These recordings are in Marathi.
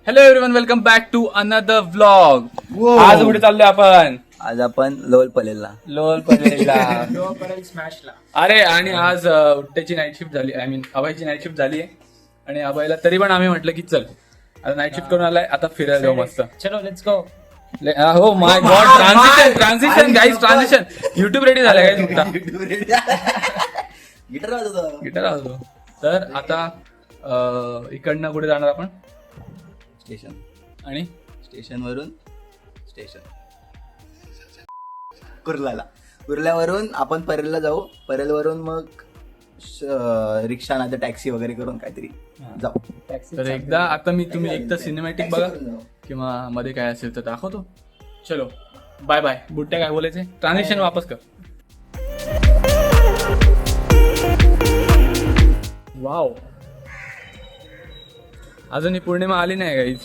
Hello everyone, welcome back to another vlog. आज कुठे चाललोय आपण? आज आपण लोल पलेला स्मॅशला. अरे आणि आज उट्ट्याची नाईट शिफ्ट झाली, आय मीन अभयची नाईट शिफ्ट झाली आहे. आणि अभयला तरी पण आम्ही म्हटलं की चल आता नाईट शिफ्ट करून आलाय, आता फिरायला जाऊ मस्त. चलो let's go. Oh my god, transition guys, transition. YouTube ready झालं काय तुमचा? गिटार वाजतो. तर आता इकडनं कुठे जाणार आपण? स्टेशन. आणि स्टेशन वरून कुर्ल्यावरून आपण परेलला जाऊ. परेलवरून मग रिक्षा नाही तर टॅक्सी वगैरे करून काहीतरी जाऊ. तर एकदा आता तुम्ही एकदा सिनेमॅटिक बघा किंवा मध्ये काय असेल तर दाखवतो. चलो बाय बाय. बुट्ट्या काय बोलायचे? ट्रान्झिशन वापस कर. वाव, अजून ही पौर्णिमा आली नाही गाईज.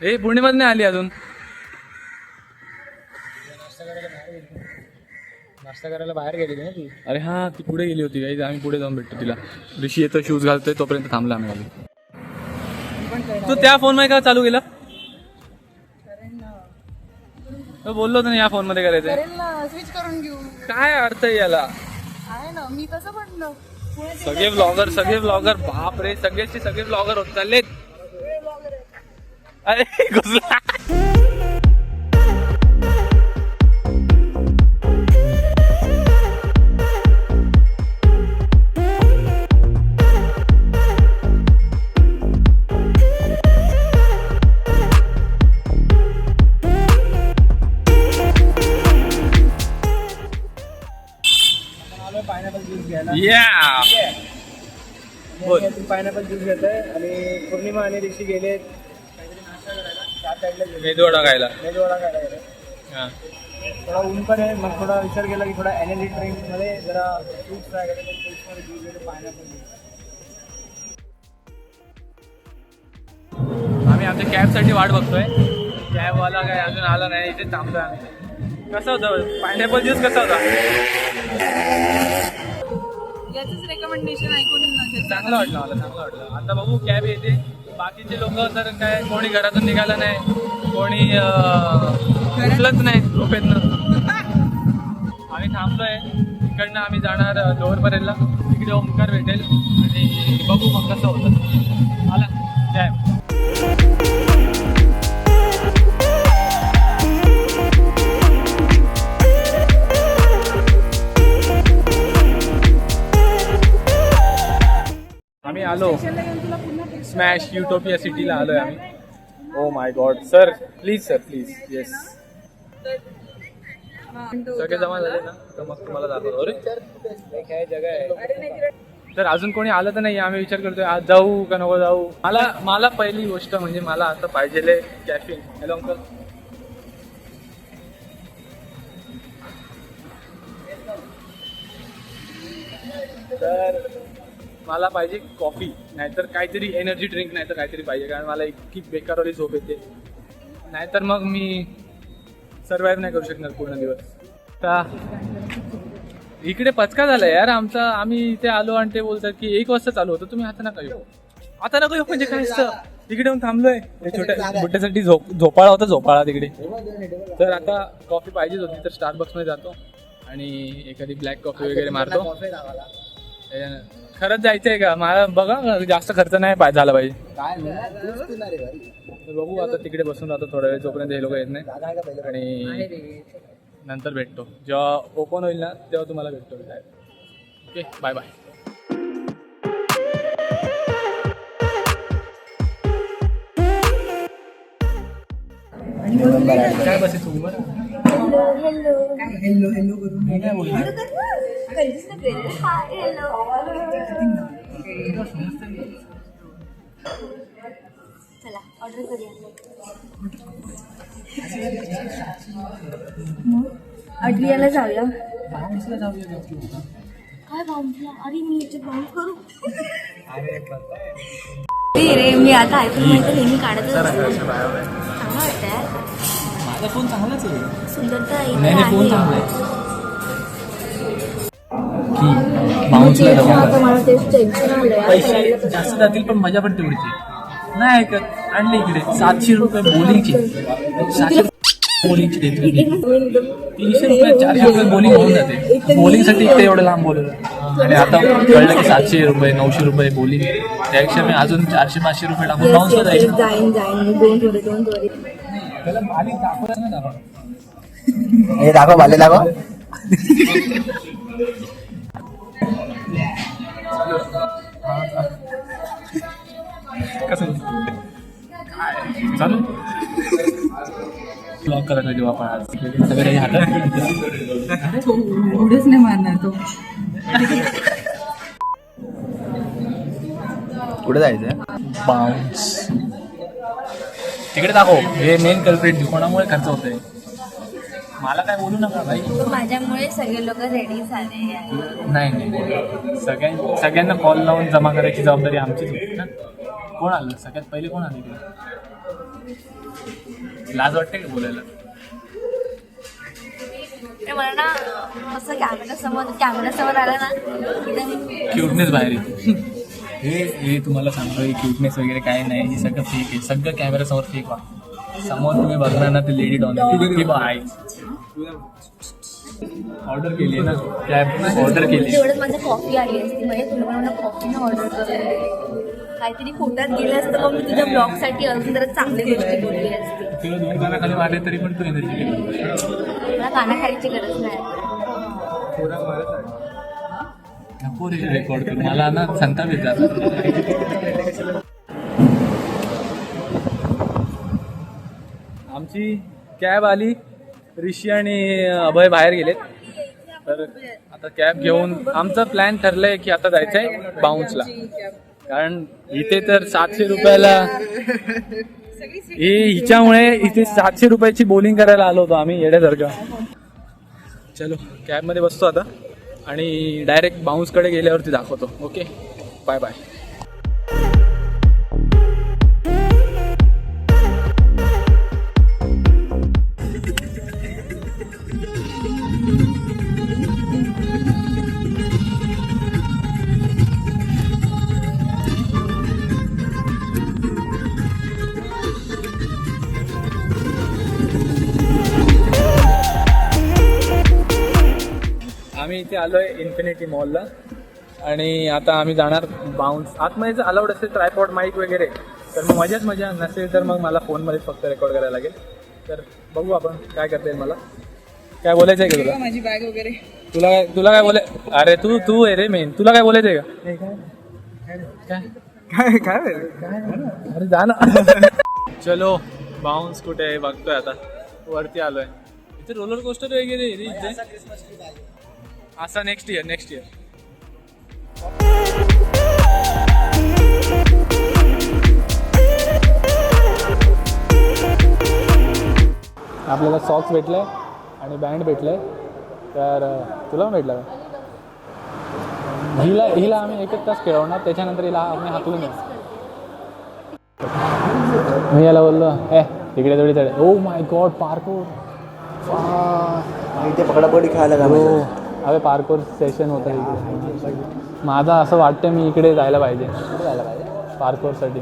ए पौर्णिमाच नाही आली अजून. नाश्ता करायला बाहेर गेलेली ना ती. अरे हा, ती पुढे गेली होती गाईज. आम्ही पुढे जाऊन भेटतो तिला. ऋषी येतो शूज घालतोय, तोपर्यंत थांबला आम्ही आली. तू त्या फोन मध्ये का चालू केला? बोललो होतो ना या फोन मध्ये करायचंय. स्विच करून घेऊ. काय अर्थ आहे याला? आहे ना, मी तसं म्हणलं. सगळे व्लॉगर बाप रे, सगळे व्लॉगर होत चाललेत. अरे घुसला. पायनॅपल ज्यूस घ्यायला. पायनॅपल ज्यूस घेतोय आणि पौर्णिमा आणि ऋषी गेले काहीतरी नाश्ता करायला. त्या साईडला गेले मेदूवडा खायला. मेदूवडा खायला गेले. थोडा ऊन पण आहे, मग थोडा विचार केला की थोडा एनर्जी ड्रिंक मध्ये जरा फ्रूट्स ट्राय करायचे. फ्रूट्समध्ये ज्यूस घेतो, पायनॅपल ज्यूस. आम्ही आमच्या कॅबसाठी वाट बघतोय. कॅबवाला काय अजून आला नाही, इथे थांबतोय आम्ही. कसं होतं पायनॅपल ज्यूस? कसा होता? याचंच रेकमेंडेशन ऐकून चांगलं वाटलं मला, चांगलं वाटलं. आता बघू कॅब येते. बाकीचे लोक तर काय, कोणी घरातून निघालं नाही, कोणी उचलत नाही झोपेतनं. आम्ही थांबलोय. इकडनं आम्ही जाणार लोअरपर्यंतला. तिकडे ओमकार भेटेल आणि बघू मग कसं होतं. आला कॅब. आम्ही आलो स्मॅश युटोपिया सिटीला आलोय आम्ही. Oh my God sir, please sir, please. Yes, सगळे जमा झाले ना तर मग तुम्हाला दाखवतो. अरे काय जगा आहे. तर अजून कोणी आलं तर नाही. आम्ही विचार करतोय आज जाऊ का नको जाऊ. मला पहिली गोष्ट म्हणजे मला आता पाहिजे कॅफिन. Hello uncle. तर मला पाहिजे कॉफी, नाहीतर काहीतरी एनर्जी ड्रिंक, नाहीतर काहीतरी पाहिजे. कारण मला इतकी बेकारवाली झोप येते. नाहीतर मग मी सर्वाइव्ह नाही करू शकणार पूर्ण दिवस. तर इकडे पचका झाला यार आमचा. आम्ही इथे आलो आणि ते बोलतात की 1 वाजता चालू होतं. तुम्ही आता नका येऊ म्हणजे काय असतं. तिकडे येऊन थांबलोय. छोट्या बुट्ट्यासाठी झोपाळा होता, झोपाळा तिकडे. तर आता कॉफी पाहिजेच होती, तर स्टारबक्स मध्ये जातो आणि एखादी ब्लॅक कॉफी वगैरे मारतो. खरंच जायचंय का? मला बघा जास्त खर्च नाही झाला पाहिजे. तर बघू आता तिकडे बसून राहतो थोडा वेळ, जोपर्यंत हे लोक येत नाही. आणि नंतर भेटतो जेव्हा ओपन होईल ना, तेव्हा तुम्हाला भेटतो. Okay, bye bye. काय बसे तुम्ही बरं. हॅलो हॅलो करून मी काय बोलतो. चला ऑर्डर करूया. अड्रियाला जाऊया. काय बाउन्सला? अरे मी याच्यात बाउन्स करू. रे मी आता आयफोन मध्ये नेहमी काढतच असते. चांगलं वाटतंय. माझा फोन चांगलाच आहे. सुंदरता नाही फोन चांगला आहे. बाउन्सला आता मला तेच टेन्शन आलंय. पैसे जास्त जातील पण मजा पण तेवढीच. नाही ऐकत. आणली इकडे 700 रुपये बोलिंगची. 700 बोलिंगची देते. 300 रुपये 400 रुपये बोलिंग होऊन जाते. बोलिंगसाठी इथे एवढं लांब बोलवलं आणि आता कळलं की 700 रुपये 900 रुपये बोलिंग. त्यापेक्षा मी अजून 400-500 रुपये टाकून बाउन्सला जायचं. जाईन दोन थोडे त्याला मालिक दाखवत नाही दाखव. हे दाखव बाले दाखव. कसं चालू ब्लॉक करायला जेव्हा आपण आज सगळं काही हातात एवढंच नाही मारणार तो. कुठे जायचं बाउन्स तिकडे दाखव. हे मेन कल्प्रिट कोणामुळे खर्च होतोय. मला काय बोलू नका भाई. माझ्यामुळे सगळे लोक रेडी झाले आहे. नाही सगळ्यांना कॉल लावून जमा करायची जबाबदारी आमचीच होती ना. कोण आलं सगळ्यात पहिले कोण आलं इकडे. लाज वाटते का बोलायला. ते मला ना असं कॅमेरासमोर आलं ना एकदम क्यूटनेस बाहेर येते. हे तुम्हाला सांगतो हे क्यूटनेस वगैरे काय नाही. हे सगळं फेक आहे. सगळं कॅमेरासमोर फेक वा. समोर तुम्ही बघणार ना ते लेडी डॉन आहे. ऑर्डर केली ना कॅब ऑर्डर केली. तेवढंच माझी कॉफी आली असती म्हणजे तुला मला कॉफीनं ऑर्डर करून काहीतरी पोटात गेलं असतं मग मी तुझ्या ब्लॉगसाठी अजून जरा चांगली गोष्टी बोलली असती. तुला 2 कानाखाली मारले तरी पण तू एनर्जी मला कानाखालीची गरज नाही. नको रे रेकॉर्ड कर. मला ना संताप येत जातात. आमची कॅब आली. ऋषी आणि अभय बाहेर गेलेत. तर आता कॅब घेऊन आमचा प्लॅन ठरलाय की आता जायचंय बाउन्सला. कारण इथे तर 700 रुपयाला हिच्यामुळे इथे 700 रुपयाची बोलिंग करायला आलो होतो आम्ही येण्यासारखं. चलो कॅबमध्ये बसतो आता आणि डायरेक्ट बाउन्सकडे गेल्यावरती दाखवतो. Okay bye bye. आम्ही इथे आलो आहे इन्फिनिटी मॉलला आणि आता आम्ही जाणार बाउन्स. आतमध्ये जर अलाउड असेल ट्रायपॉड माईक वगैरे तर मग मजा. नसेल तर मग मला फोनमध्ये फक्त रेकॉर्ड करायला लागेल. तर बघू आपण काय करता येईल. मला काय बोलायचं आहे का तुला. माझी बॅग वगैरे तुला काय बोलाय. अरे तू आहे रे मेन. तुला काय बोलायचं आहे का. काय अरे जा ना. चलो बाउन्स कुठे आहे बघतोय आता. वरती आलोय. इथे रोलर कोस्टर वगैरे इथे असा नेक्स्ट इयर आपल्याला सॉक्स भेटलाय आणि बँड भेटलाय. तर तुला भेटला का. हिला आम्ही 1 तास खेळवणार. त्याच्यानंतर हिला आम्ही हाकलून देणार. मी याला बोललो तिकडे थोडी चढ. Oh my God parkour. इथे पकडापकडी खेळायला हो अरे पार्कोर सेशन होतं इकडे. माझं असं वाटतं मी इकडे जायला पाहिजे. पार्कोरसाठी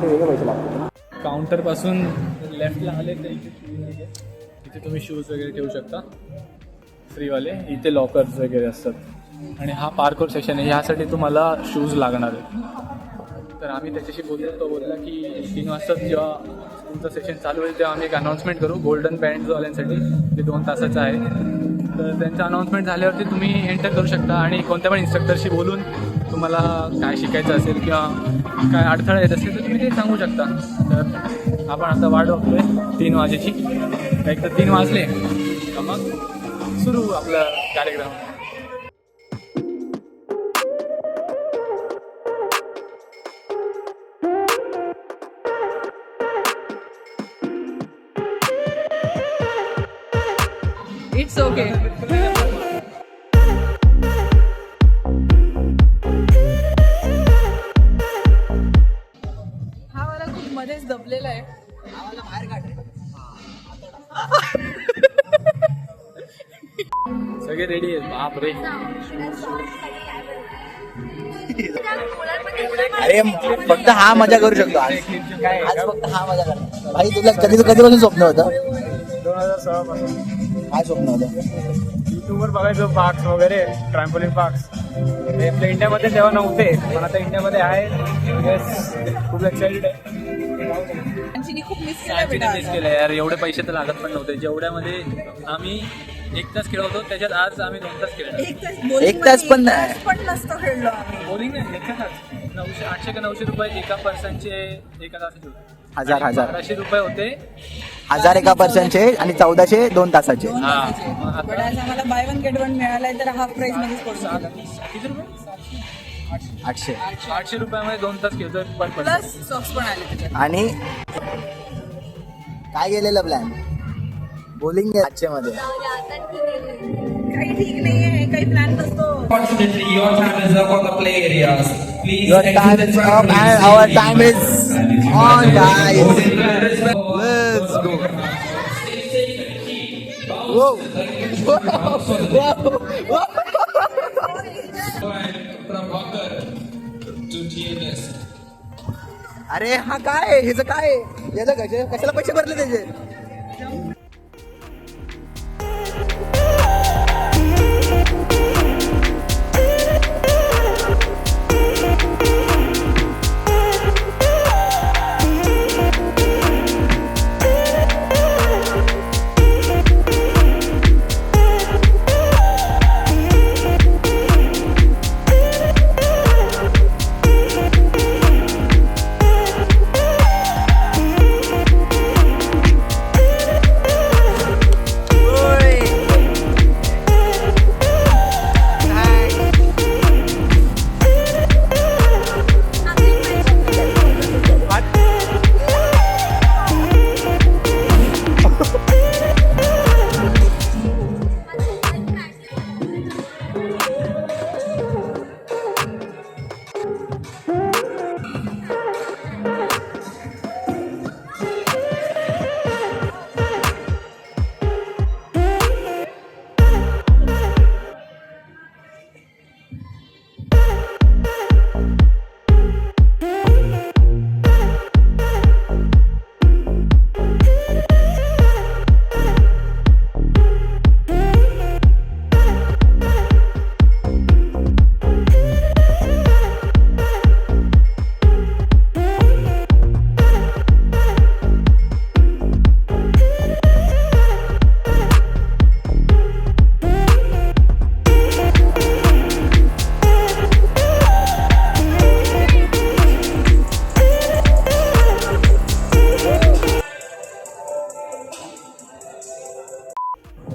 वेगळे पैसे लागतात. काउंटरपासून लेफ्टला आले तर इथे तुम्ही शूज वगैरे ठेवू शकता फ्रीवाले. इथे लॉकर्स वगैरे असतात. आणि हा पार्कोर सेशन आहे. ह्यासाठी तुम्हाला शूज लागणार आहे. तर आम्ही त्याच्याशी बोललो. तो बोलला की 3 वाजता जेव्हा तुमचं सेशन चालू होईल तेव्हा आम्ही एक अनाऊन्समेंट करू गोल्डन बँडवाल्यांसाठी. ते 2 तासाचं आहे. तर त्यांचं अनाऊन्समेंट झाल्यावरती तुम्ही एंटर करू शकता आणि कोणत्या पण इन्स्ट्रक्टरशी बोलून तुम्हाला काय शिकायचं असेल किंवा काय अडथळा येत असेल तर तुम्ही ते सांगू शकता. तर आपण आता वाट बघतोय 3 वाजेची. एक तर 3 वाजले का मग सुरू आपला कार्यक्रम. It's okay. हा मला खूप मध्येच दबलेला आहे. सगळे रेडी आहेत. बाप रे. अरे फक्त हा मजा करू शकतो आज फक्त हा मजा कर भाई. तुला कधीपासून स्वप्न होतं? 2016 पासून काय स्वप्न होतं? युट्यूबवर बघायचो पार्क्स वगैरे, ट्रॅम्पोलिन पार्क्स. ते आपल्या इंडियामध्ये तेव्हा नव्हते, पण आता इंडियामध्ये आहे. येस, खूप एक्साइटेड आहे. त्यांची खूप मिस केलं मिस बेटा. केलं यार. एवढे पैसे तर लागत पण नव्हते. जेवढ्यामध्ये आम्ही 1 तास खेळत होतो त्याच्यात आज आम्ही 2 तास खेळलो. एक तास पण नाही. पण नसतं खेळलो आम्ही. बॉलिंग नाही ह्याच्यातच 800 का 900 रुपये एका पर्सनचे एका तासाचे होते. 1000 1200 रुपये होते. 1000 एका पर्सनचे आणि 1400 2 तासाचे. हा. पण आज आम्हाला बाय वन गेट वन मिळालाय तर हाफ प्राइस मध्येच पडतो. किती रुपये? 800 800 रुपयामध्ये 2 तास खेळतोय पर पर्सन. प्लस सॉक्स पण आले त्याच्यात. आणि काय गेलेलं प्लॅन? बॉलिंग आजच्या मध्ये काही ठीक नाहीये, काही प्लॅन नसतो. Unfortunately, your time is up on the play areas. Please Your exit time the is track up please. and our time is on, guys. Let's go. Whoa. From Walker to TLS. अरे हा काय? ह्याचं काय? याचं कशाला पैसे भरले त्याचे?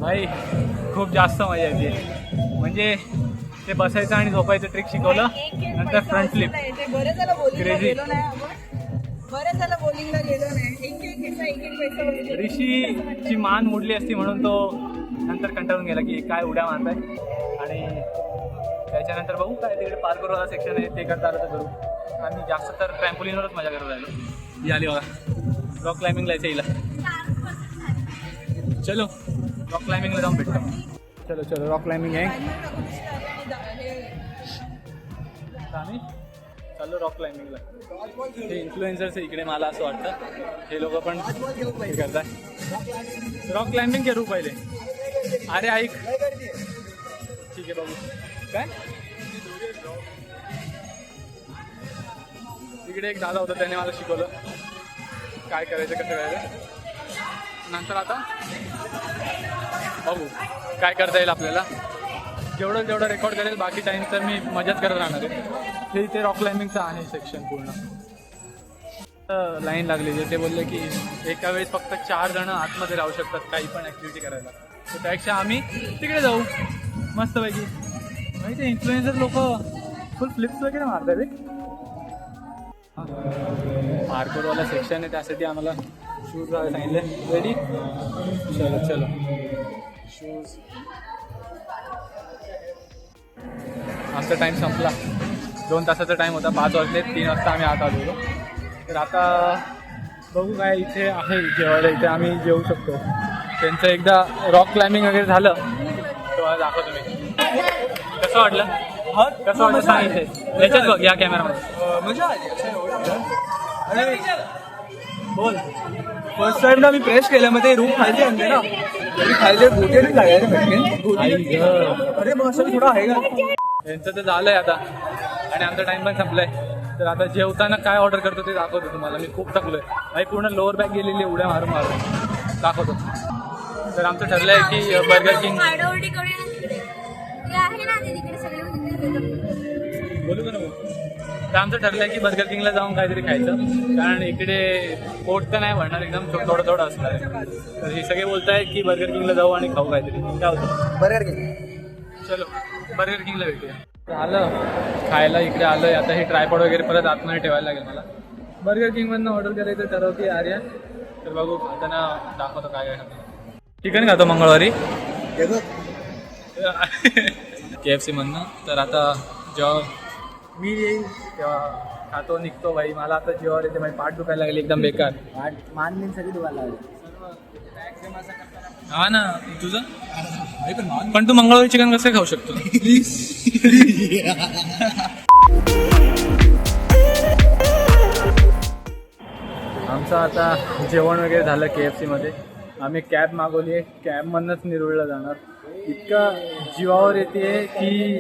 भाई खूप जास्त मजा येते. म्हणजे ते बसायचं आणि झोपायचं ट्रिक शिकवलं. नंतर फ्रंट फ्लिप. बरं झालं बॉलिंगला Crazy. गेलो नाही आपण. बरं झालं बॉलिंगला गेलो नाही. एक पैसा वगैरे. ऋषीची मान मोडली असती म्हणून तो नंतर कंटाळून गेला की काय उड्या मारताय. आणि त्याच्यानंतर बघू काय तिकडे पार्करवाला सेक्शन आहे ते करता आलं तर करू. आम्ही जास्त तर ट्रॅम्पोलिनवरच मजा करत राहिलो. ही आली बघा रॉक क्लाइम्बिंगला यायचं हिला. चलो रॉक क्लाइम्बिंगला जाऊन भेटतो. चलो चलो, रॉक क्लाइम्बिंग आहे. आम्ही चाललो रॉक क्लाइम्बिंगला. हे इन्फ्लुएन्सर्स आहे इकडे मला असं वाटतं. हे लोक पण हे करताय. रॉक क्लाइम्बिंग करू पहिले. अरे ऐक ठीक आहे बघू काय. तिकडे एक दादा होता त्याने मला शिकवलं काय करायचं कसं करायचं. नंतर आता बघू काय करता येईल आपल्याला. जेवढं रेकॉर्ड करेल बाकी टाइम तर मी मजाच करत राहणार आहे. हे इथे रॉक क्लाइम्बिंगचं आहे सेक्शन पूर्ण. लाईन लागली ते बोलले की एका वेळेस फक्त 4 जण आतमध्ये राहू शकतात काही पण ॲक्टिव्हिटी करायला. तर त्यापेक्षा आम्ही तिकडे जाऊ मस्तपैकी. माहिती आहे इन्फ्लुएन्सर लोक फुल फ्लिप्स वगैरे मारतात रे. पार्कोरवाला सेक्शन आहे त्यासाठी आम्हाला शूज लावायला सांगितले. रेडी चलो चलो शूज. आमचा टाईम संपला. 2 तासाचा टाईम होता. 5 वाजले 3 वाजता आम्ही आत आलो. तर आता बघू काय इथे आहे जेवायला. इथे आम्ही जेवू शकतो. त्यांचं एकदा रॉक क्लाइम्बिंग वगैरे झालं तेव्हा दाखवतो मी. कसं वाटलं? कसं वाटतं सांगितलं याच्यात बघ या कॅमेरामध्ये. मजा आली असं एवढं. अरे बोल. फर्स्ट टाइम ना मी प्रेस केलं मग ते रूम खायचे आणते ना मी खायचे गोटे नाही लागले अरे मग असं थोडं आहे का. यांचं तर झालंय आता आणि आमचा टाइम पण संपलाय. तर आता जेवताना काय ऑर्डर करतो ते दाखवतो तुम्हाला. मी खूप थकलोय आणि पूर्ण लोअर बॅग गेलेली उड्या मारून दाखवतो. तर आमचं ठरलंय की बर्गर किंग आरडाओरडी करूया तिकडे. ते आहे ना ते तिकडे सगळे बोलू का नको. तर आमचं ठरलंय की बर्गर किंगला जाऊन काहीतरी खायचं कारण इकडे पोट तर नाही भरणार एकदम थोडं थोडं असणार आहे. तर हे सगळे बोलताय की बर्गर किंगला जाऊ आणि खाऊ काहीतरी. काय होतं बर्गर किंग. चलो बर्गर किंगला भेटूया. आलं खायला इकडे आलोय. आता हे ट्रायपॉड वगैरे परत आतमध्ये ठेवायला लागेल मला. बर्गर किंगमधनं ऑर्डर करायचं ठरवते आर्या. तर बघू त्यांना दाखवतो काय काय खातो. चिकन खातो मंगळवारी KFC मधनं. तर आता जेव्हा मी येईल तेव्हा खातो निघतो भाई. मला आता जेव्हा येते माझी पाठ दुखायला लागली एकदम बेकार. मान बिन सगळी दुखायला लागली. हा ना तुझं पण तू मंगळवारी चिकन कसं खाऊ शकतो. आमचं आता जेवण वगैरे झालं KFC मध्ये. आम्ही कॅब मागवली आहे. कॅबमधनंच निरुळला जाणार. इतका जीवावर येते की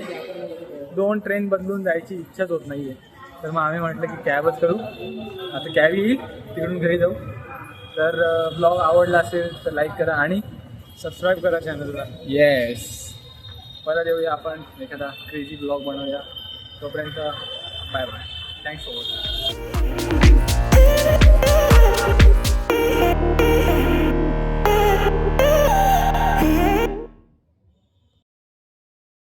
2 ट्रेन बदलून जायची इच्छाच होत नाही आहे. तर मग आम्ही म्हटलं की कॅबच करू. आता कॅब येईल तिकडून घरी जाऊ. तर ब्लॉग आवडला असेल तर लाईक करा आणि सबस्क्राईब करा चॅनलला. येस परत येऊया आपण एखादा क्रेझी ब्लॉग बनवूया. तोपर्यंत bye bye. Thanks for watching.